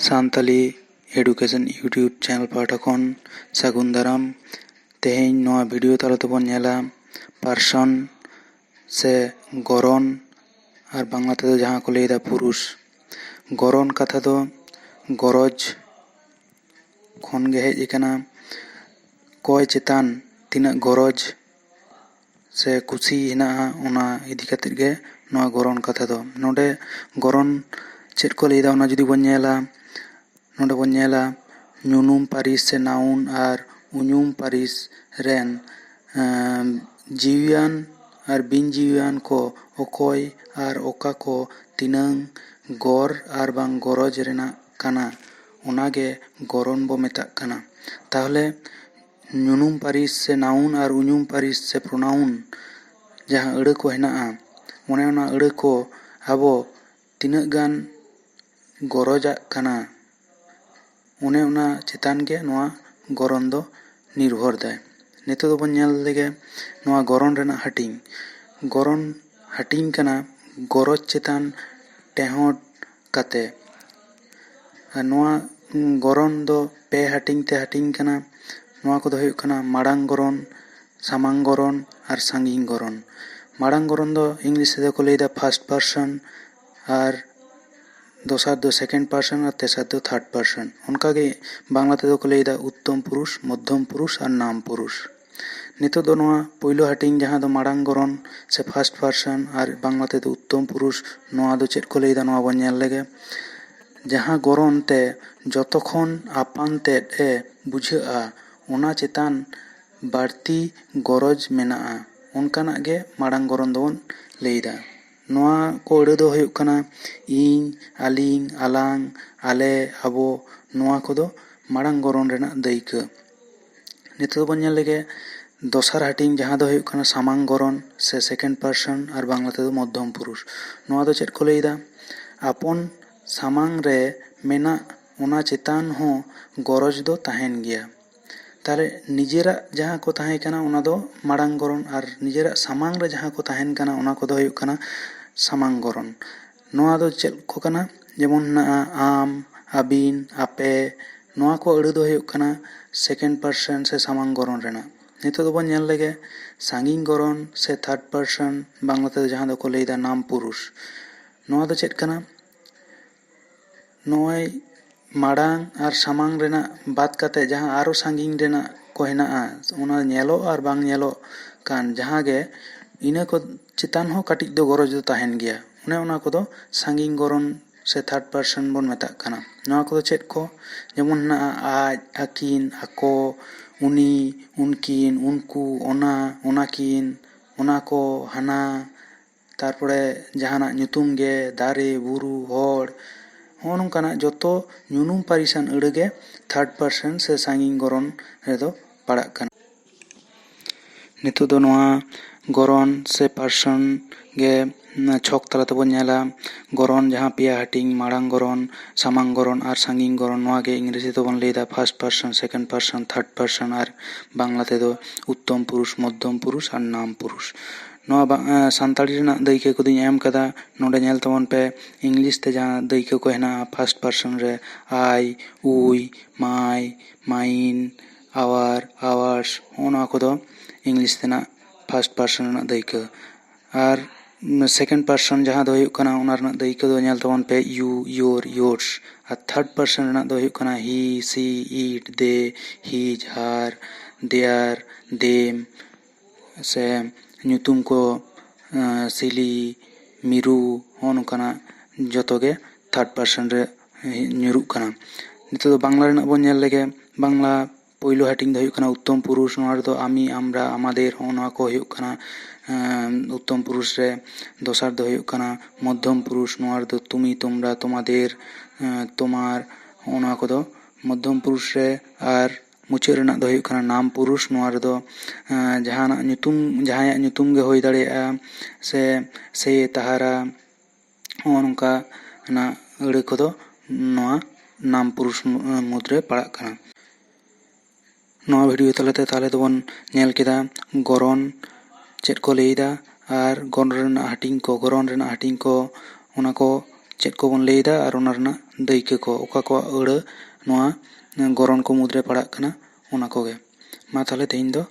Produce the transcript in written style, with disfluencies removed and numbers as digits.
Santali education YouTube channel ᱯᱟᱦᱴᱟ ᱠᱷᱚᱱ ᱥᱟᱹᱜᱩᱱ ᱫᱟᱨᱟᱢ। ᱛᱮᱦᱮᱧ ᱱᱚᱣᱟ ᱵᱷᱤᱰᱤᱭᱳ ᱛᱟᱞᱟ ᱛᱮᱵᱚᱱ ᱧᱮᱞᱟ ᱯᱟᱨᱥᱚᱱ ᱥᱮ ᱜᱚᱨᱚᱱ ᱟᱨ ᱵᱟᱝᱞᱟ ᱛᱮᱫᱚ ᱡᱟᱦᱟᱸ ᱠᱚ ᱞᱟᱹᱭᱫᱟ ᱯᱩᱨᱩষ। ᱜᱚᱨᱚᱱ ᱠᱟᱛᱷᱟ ᱫᱚ ᱜᱚᱨᱚᱡᱽ ᱠᱷᱚᱱ ᱜᱮ ᱦᱮᱡ ᱟᱠᱟᱱᱟ। ᱚᱠᱚᱭ ᱪᱮᱛᱟᱱ ᱛᱤᱱᱟᱹᱜ ᱜᱚᱨᱚᱡᱽ ᱥᱮ ᱠᱩᱥᱤ ᱦᱮᱱᱟᱜᱼᱟ ᱚᱱᱟ ᱤᱫᱤ ᱠᱟᱛᱮᱫ ᱜᱮ ᱱᱚᱣᱟ ᱜᱚᱨᱚᱱ ᱠᱟᱛᱷᱟ ᱫᱚ। ᱱᱚᱰᱮ ᱜᱚᱨᱚᱱ ᱪᱮᱫ ᱠᱚ ᱞᱟᱹᱭᱫᱟ ᱚᱱᱟ ᱡᱩᱫᱤ ᱵᱚᱱ ᱧᱮᱞᱟ, ᱱᱚᱰᱮ ᱵᱚᱱ ᱧᱮᱞᱟ ᱧᱩᱱᱩᱢ ᱯᱟᱹᱨᱤᱥ ᱥᱮ ᱱᱟᱣᱩᱱ ᱟᱨ ᱩᱧᱩᱢ ᱯᱟᱹᱨᱤᱥ ᱨᱮᱱ ᱡᱤᱣᱤᱭᱟᱱ ᱟᱨ ᱵᱤᱱ ᱡᱤᱣᱤᱭᱟᱱ ᱠᱚ ᱚᱠᱚᱭ ᱟᱨ ᱚᱠᱟ ᱠᱚ ᱛᱤᱱᱟᱹᱝ ᱜᱚᱨ ᱟᱨ ᱵᱟᱝ ᱜᱚᱨᱚᱡᱽ ᱨᱮᱱᱟᱜ ᱠᱟᱱᱟ ᱚᱱᱟᱜᱮ ᱜᱚᱨᱚᱱ ᱵᱚ ᱢᱮᱛᱟᱜ ᱠᱟᱱᱟ। ᱛᱟᱦᱚᱞᱮ ᱧᱩᱱᱩᱢ ᱯᱟᱹᱨᱤᱥ ᱥᱮ ᱱᱟᱣᱩᱱ ᱟᱨ ᱩᱧᱩᱢ ᱯᱟᱹᱨᱤᱥ ᱥᱮ ᱯᱨᱚᱱᱟᱣᱩᱱ ᱡᱟᱦᱟᱸ ᱟᱹᱲᱟᱹ ko ᱦᱮᱱᱟᱜᱼᱟ ᱚᱱᱮ ᱚᱱᱟ ᱟᱹᱲᱟᱹ ko ᱟᱵᱚ ᱛᱤᱱᱟᱹᱜ ᱜᱟᱱ ᱜᱚᱨᱚᱡᱟᱜ ᱠᱟᱱᱟ ᱚᱱᱮ ᱚᱱᱟ ᱪᱮᱛᱟᱱ ᱜᱮ ᱱᱚᱣᱟ ᱜᱚᱨᱚᱱ ᱫᱚ ᱱᱤᱨᱵᱷᱚᱨ ᱫᱟᱭ। ᱱᱤᱛᱚᱜ ᱫᱚᱵᱚᱱ ᱧᱮᱞ ᱞᱮᱜᱮ ᱱᱚᱣᱟ ᱜᱚᱨᱚᱱ ᱨᱮᱱᱟᱜ ᱦᱟᱹᱴᱤᱧ। ᱜᱚᱨᱚᱱ ᱦᱟᱹᱴᱤᱧ ᱠᱟᱱᱟ ᱜᱚᱨᱚᱡᱽ ᱪᱮᱛᱟᱱ ᱴᱮᱦᱚᱸᱴ ᱠᱟᱛᱮ। ᱟᱨ ᱱᱚᱣᱟ ᱜᱚᱨᱚᱱ ᱫᱚ ᱯᱮ ᱦᱟᱹᱴᱤᱧ ᱛᱮ ᱦᱟᱹᱴᱤᱧ ᱠᱟᱱᱟ। ᱱᱚᱣᱟ ᱠᱚᱫᱚ ᱦᱩᱭᱩᱜ ᱠᱟᱱᱟ ᱢᱟᱲᱟᱝ ᱜᱚᱨᱚᱱ, ᱥᱟᱢᱟᱝ ᱜᱚᱨᱚᱱ ᱟᱨ ᱥᱟᱺᱜᱤᱧ ᱜᱚᱨᱚᱱ। ᱢᱟᱲᱟᱝ ᱜᱚᱨᱚᱱ ᱫᱚ ᱤᱝᱞᱤᱥ ᱛᱮᱫᱚ ᱠᱚ ᱞᱟᱹᱭᱫᱟ ᱯᱷᱟᱥᱴ ᱯᱟᱨᱥᱚᱱ, ᱟᱨ ᱫᱚᱥᱟᱨ ᱫᱚ ᱥᱮকেন্ড পারসন আর তেসার ᱫᱚ থার্ড পারসন। ᱚᱱᱠᱟᱜᱮ ᱵᱟᱝᱞᱟ ᱛᱮᱫᱚ ᱠᱚ ᱞᱟᱹᱭᱫᱟ ᱩᱛᱛᱚᱢ ᱯᱩᱨᱩষ, মধ্যম পুরুষ আর নাম পুরুষ। ᱱᱤᱛᱚᱜ ᱫᱚ ᱱᱚᱣᱟ ᱯᱳᱭᱞᱳ ᱦᱟᱹᱴᱤᱧ ᱡᱟᱦᱟᱸ ᱫᱚ ᱢᱟᱲᱟᱝ ᱜᱚᱨᱚᱱ ᱥᱮ ᱯᱷᱟᱥᱴ ᱯᱟᱨᱥᱚᱱ ᱟᱨ ᱵᱟᱝᱞᱟ ᱛᱮᱫᱚ ᱩᱛᱛᱚᱢ ᱯᱩᱨᱩষ, ᱱᱚᱣᱟ ᱫᱚ ᱪᱮᱫ ᱠᱚ ᱞᱟᱹᱭᱫᱟ ᱱᱚᱣᱟ ᱵᱚᱱ ᱧᱮᱞ ᱞᱮᱜᱮ। ᱡᱟᱦᱟᱸ ᱜᱚᱨᱚᱱ ᱛᱮ ᱡᱚᱛᱚ ᱠᱷᱚᱱ ᱟᱯᱟᱱ ᱛᱮᱫ ᱮ ᱵᱩᱡᱷᱟᱹᱜᱼᱟ ᱚᱱᱟ ᱪᱮᱛᱟᱱ ᱵᱟᱹᱲᱛᱤ ᱜᱚᱨᱚᱡᱽ ᱢᱮᱱᱟᱜᱼᱟ ᱚᱱᱠᱟᱱᱟᱜ ᱜᱮ ᱢᱟᱲᱟᱝ ᱜᱚᱨᱚᱱ ᱫᱚᱵᱚᱱ ᱞᱟᱹᱭᱫᱟ। ᱱᱚᱣᱟ ᱠᱚ ᱟᱹᱲᱟᱹ ᱫᱚ ᱦᱩᱭᱩᱜ ᱠᱟᱱᱟ ᱤᱧ, ᱟᱹᱞᱤᱧ, ᱟᱞᱟᱝ, ᱟᱞᱮ, ᱟᱵᱚ, ᱱᱚᱣᱟ ᱠᱚᱫᱚ ᱢᱟᱲᱟᱝ ᱜᱚᱨᱚᱱ ᱨᱮᱱᱟᱜ ᱫᱟᱹᱭᱠᱟᱹ। ᱱᱤᱛᱚᱜ ᱫᱚᱵᱚᱱ ᱧᱮᱞ ᱞᱮᱜᱮ ᱫᱚᱥᱟᱨ ᱦᱟᱹᱴᱤᱧ ᱡᱟᱦᱟᱸ ᱫᱚ ᱦᱩᱭᱩᱜ ᱠᱟᱱᱟ ᱥᱟᱢᱟᱝ ᱜᱚᱨᱚᱱ ᱥᱮ ᱥᱮকেন্ড পারসন আর বাংলা তেদো মধ্যম পুরুষ। নওয়া ᱫᱚ ᱪᱮᱫ ᱠᱚ ᱞᱟᱹᱭᱫᱟ ᱟᱯᱚᱱ ᱥᱟᱢᱟᱝ ᱨᱮ ᱢᱮᱱᱟᱜ ᱚᱱᱟ ᱪᱮᱛᱟᱱ ᱦᱚᱸ ᱜᱚᱨᱚᱡᱽ ᱫᱚ ᱛᱟᱦᱮᱱ ᱜᱮᱭᱟ। ᱛᱟᱦᱚᱞᱮ ᱱᱤᱡᱮᱨᱟᱜ ᱡᱟᱦᱟᱸ ᱠᱚ ᱛᱟᱦᱮᱸ ᱠᱟᱱᱟ ᱚᱱᱟ ᱫᱚ ᱢᱟᱲᱟᱝ ᱜᱚᱨᱚᱱ ᱟᱨ ᱱᱤᱡᱮᱨᱟᱜ ᱥᱟᱢᱟᱝ ᱨᱮ ᱡᱟᱦᱟᱸ ᱠᱚ ᱛᱟᱦᱮᱱ ᱠᱟᱱᱟ ᱚᱱᱟ ᱠᱚᱫᱚ ᱦᱩᱭᱩᱜ ᱠᱟᱱᱟ ᱥᱟᱢᱟᱝ ᱜᱚᱨᱚᱱ। ᱱᱚᱣᱟ ᱫᱚ ᱪᱮᱫ ᱠᱚ ᱠᱟᱱᱟ ᱡᱮᱢᱚᱱ ᱦᱮᱱᱟᱜᱼᱟ ᱟᱢ, ᱟᱹᱵᱤᱱ, ᱟᱯᱮ, ᱱᱚᱣᱟ ᱠᱚ ᱟᱹᱲᱟᱹ ᱫᱚ ᱦᱩᱭᱩᱜ ᱠᱟᱱᱟ ᱥᱮকেন্ড পারসন ᱥᱮ ᱥᱟᱢᱟᱝ ᱜᱚᱨᱚᱱ ᱨᱮᱱᱟᱜ। ᱱᱤᱛᱚᱜ ᱫᱚᱵᱚᱱ ᱧᱮᱞ ᱞᱮᱜᱮ ᱥᱟᱺᱜᱤᱧ ᱜᱚᱨᱚᱱ ᱥᱮ ᱛᱷᱟর্ড পারসন বাংলা তেদো ᱡᱟᱦᱟᱸ ᱫᱚᱠᱚ ᱞᱟᱹᱭᱫᱟ নাম পুরুষ। ᱱᱚᱣᱟ ᱫᱚ ᱪᱮᱫ ᱠᱟᱱᱟ ᱱᱚᱜᱼᱚᱭ ᱢᱟᱲᱟᱝ ᱟᱨ ᱥᱟᱢᱟᱝ ᱨᱮᱱᱟᱜ ᱵᱟᱫ ᱠᱟᱛᱮ ᱡᱟᱦᱟᱸ ᱟᱨᱚ ᱥᱟᱺᱜᱤᱧ ᱨᱮᱱᱟᱜ ko ᱦᱮᱱᱟᱜᱼᱟ ᱚᱱᱟ ᱧᱮᱞᱚᱜ ᱟᱨ ᱵᱟᱝ ᱧᱮᱞᱚᱜ ᱠᱟᱱ ᱡᱟᱦᱟᱸ ᱜᱮ ᱤᱱᱟᱹ ᱠᱚ ᱪᱮᱛᱟᱱ ᱦᱚᱸ ᱠᱟᱹᱴᱤᱡ ᱫᱚ ᱜᱚᱨᱚᱡᱽ ᱫᱚ ᱛᱟᱦᱮᱱ ᱜᱮᱭᱟ। ᱚᱱᱮ ᱚᱱᱟ ᱠᱚᱫᱚ ᱥᱟᱺᱜᱤᱧ ᱜᱚᱨᱚᱱ ᱥᱮ ᱛᱷᱟর্ড পারসন ᱵᱚᱱ ᱢᱮᱛᱟᱜ ᱠᱟᱱᱟ। ᱱᱚᱣᱟ ᱠᱚᱫᱚ ᱪᱮᱫ ᱠᱚ ᱡᱮᱢᱚᱱ ᱦᱮᱱᱟᱜᱼᱟ ᱟᱡ, ᱟᱹᱠᱤᱱ, ᱟᱠᱚ, ᱩᱱᱤ, ᱩᱱᱠᱤᱱ, ᱩᱱᱠᱩ, ᱚᱱᱟ, ᱚᱱᱟᱠᱤᱱ, ᱚᱱᱟ ᱠᱚ, ᱦᱟᱱᱟ, ᱛᱟᱨᱯᱚᱨᱮ ᱡᱟᱦᱟᱱᱟᱜ ᱧᱩᱛᱩᱢ ᱜᱮ ᱫᱟᱨᱮ, ᱵᱩᱨᱩ, ᱦᱚᱲ, ᱦᱚᱸᱜᱼᱚ ᱱᱚᱝᱠᱟᱱᱟᱜ ᱡᱚᱛᱚ ᱧᱩᱱᱩᱢ ᱯᱟᱹᱨᱤᱥᱟᱱ ᱟᱹᱲᱟᱹ ᱜᱮ ᱛᱷᱟর্ড পারসন ᱥᱮ ᱥᱟᱺᱜᱤᱧ ᱜᱚᱨᱚᱱ ᱨᱮᱫᱚ ᱯᱟᱲᱟᱜ ᱠᱟᱱᱟ। ᱱᱤᱛᱚᱜ ᱫᱚ ᱱᱚᱣᱟ ᱜᱚᱨᱚᱱ ᱥᱮ ᱯᱟᱨᱥᱚᱱ ᱜᱮ ᱪᱷᱚᱠ ᱛᱟᱞᱟ ᱛᱮᱵᱚᱱ ᱧᱮᱞᱟ। ᱜᱚᱨᱚᱱ ᱡᱟᱦᱟᱸ ᱯᱮᱭᱟ ᱦᱟᱹᱴᱤᱧ ᱢᱟᱲᱟᱝ ᱜᱚᱨᱚᱱ, ᱥᱟᱢᱟᱝ ᱜᱚᱨᱚᱱ ᱟᱨ ᱥᱟᱺᱜᱤᱧ ᱜᱚᱨᱚᱱ ᱱᱚᱣᱟ ᱜᱮ ᱤᱝᱨᱮᱡᱤ ᱛᱮᱵᱚᱱ ᱞᱟᱹᱭᱫᱟ first person, second person, third person আর বাংলা তেদো উত্তম পুরুষ, মধ্যম পুরুষ আর নাম পুরুষ। ᱱᱚᱣᱟ ᱥᱟᱱᱛᱟᱲᱤ ᱨᱮᱱᱟᱜ ᱫᱟᱹᱭᱠᱟᱹ ᱠᱚᱫᱚᱧ ᱮᱢ ᱠᱟᱫᱟ ᱱᱚᱰᱮ ᱧᱮᱞ ᱛᱟᱵᱚᱱ ᱯᱮ। ᱤᱝᱞᱤᱥ ᱛᱮ ᱡᱟᱦᱟᱸ ᱫᱟᱹᱭᱠᱟᱹ ᱠᱚ ᱦᱮᱱᱟᱜᱼᱟ ᱯᱷᱟᱥᱴ পারসন ᱨᱮ I, we, my, mine, our, ours, ᱦᱚᱸᱜᱼᱚ ᱱᱚᱣᱟ ᱠᱚᱫᱚ ᱤᱝᱞᱤᱥ ᱛᱮᱱᱟᱜ ᱯᱷᱟᱥᱴ পারসন ᱨᱮᱱᱟᱜ ᱫᱟᱹᱭᱠᱟᱹ। ᱟᱨ সেকেন্ড পারসন ᱡᱟᱦᱟᱸ ᱫᱚ ᱦᱩᱭᱩᱜ ᱠᱟᱱᱟ ᱚᱱᱟ ᱨᱮᱱᱟᱜ ᱫᱟᱹᱭᱠᱟᱹ ᱫᱚ ᱧᱮᱞ ᱛᱟᱵᱚᱱ ᱯᱮ ᱤᱭᱩ, ᱤᱭᱳᱨ, ᱤᱭᱳᱨᱥ। ᱟᱨ থার্ড পারসন ᱨᱮᱱᱟᱜ ᱫᱚ ᱦᱩᱭᱩᱜ ᱠᱟᱱᱟ he, she, it, they, his, her, their, them, ᱥᱮ ᱧᱩᱛᱩᱢ ᱠᱚ ᱥᱤᱞᱤ, ᱢᱤᱨᱩ, ᱦᱚᱸᱜᱼᱚ ᱱᱚᱝᱠᱟᱱᱟᱜ ᱡᱚᱛᱚ ᱜᱮ থার্ড পারসন ᱨᱮ ᱧᱩᱨᱩᱜ ᱠᱟᱱᱟ। ᱱᱤᱛᱚᱜ ᱫᱚ ᱵᱟᱝᱞᱟ ᱨᱮᱱᱟᱜ ᱵᱚᱱ ᱧᱮᱞ ᱞᱮᱜᱮ। ᱵᱟᱝᱞᱟ ᱯᱳᱭᱞᱳ ᱦᱟᱹᱴᱤᱧ ᱫᱚ ᱦᱩᱭᱩᱜ ᱠᱟᱱᱟ উত্তম পুরুষ। ᱱᱚᱣᱟ ᱨᱮᱫᱚ আমি, আমরা, আমাদের, ᱦᱚᱸᱜᱼᱚ ᱱᱚᱣᱟ ᱠᱚ ᱦᱩᱭᱩᱜ ᱠᱟᱱᱟ উত্তম পুরুষ রে। দোসার ᱫᱚ ᱦᱩᱭᱩᱜ ᱠᱟᱱᱟ মধ্যম পুরুষ। ᱱᱚᱣᱟ ᱨᱮᱫᱚ তুমি, তোমরা, তোমাদের, তোমার, ᱦᱚᱸᱜᱼᱚ ᱱᱚᱣᱟ ᱠᱚᱫᱚ মধ্যম পুরুষ রে। ᱟᱨ ᱢᱩᱪᱟᱹᱫ ᱨᱮᱱᱟᱜ ᱫᱚ ᱦᱩᱭᱩᱜ ᱠᱟᱱᱟ ᱱᱟᱢ ᱯᱩᱨᱩষ। ᱱᱚᱣᱟ ᱨᱮᱫᱚ ᱡᱟᱦᱟᱱᱟᱜ ᱧᱩᱛᱩᱢ, ᱡᱟᱦᱟᱸᱭᱟᱜ ᱧᱩᱛᱩᱢ ᱜᱮ ᱦᱩᱭ ᱫᱟᱲᱮᱭᱟᱜᱼᱟ ᱥᱮ ᱥᱮ ᱛᱟᱦᱟᱨᱟ, ᱦᱚᱸᱜᱼᱚ ᱱᱚᱝᱠᱟᱱᱟᱜ ᱟᱹᱲᱟᱹ ᱠᱚᱫᱚ ᱱᱚᱣᱟ ᱱᱟᱢ ᱯᱩᱨᱩষ ᱢᱩᱫᱽᱨᱮ ᱯᱟᱲᱟᱜ ᱠᱟᱱᱟ। ᱱᱚᱣᱟ ᱵᱷᱤᱰᱤᱭᱳ ᱛᱟᱞᱟᱛᱮ ᱛᱟᱦᱚᱞᱮ ᱫᱚᱵᱚᱱ ᱧᱮᱞ ᱠᱮᱫᱟ ᱜᱚᱨᱚᱱ ᱪᱮᱫ ᱠᱚ ᱞᱟᱹᱭᱫᱟ ᱟᱨ ᱜᱚᱨᱚᱱ ᱨᱮᱱᱟᱜ ᱦᱟᱹᱴᱤᱧ ᱠᱚ, ᱚᱱᱟ ᱠᱚ ᱪᱮᱫ ᱠᱚᱵᱚᱱ ᱞᱟᱹᱭᱫᱟ ᱟᱨ ᱚᱱᱟ ᱨᱮᱱᱟᱜ ᱫᱟᱹᱭᱠᱟᱹ ᱠᱚ ᱚᱠᱟ ᱠᱚᱣᱟᱜ ᱟᱹᱲᱟᱹ ᱱᱚᱣᱟ ᱜᱚᱨᱚᱱ ᱠᱚ ᱢᱩᱫᱽᱨᱮ ᱯᱟᱲᱟᱜ ᱠᱟᱱᱟ ᱚᱱᱟ ᱠᱚᱜᱮ᱾ ᱢᱟ ᱛᱟᱦᱚᱞᱮ ᱛᱮᱦᱮᱧ ᱫᱚ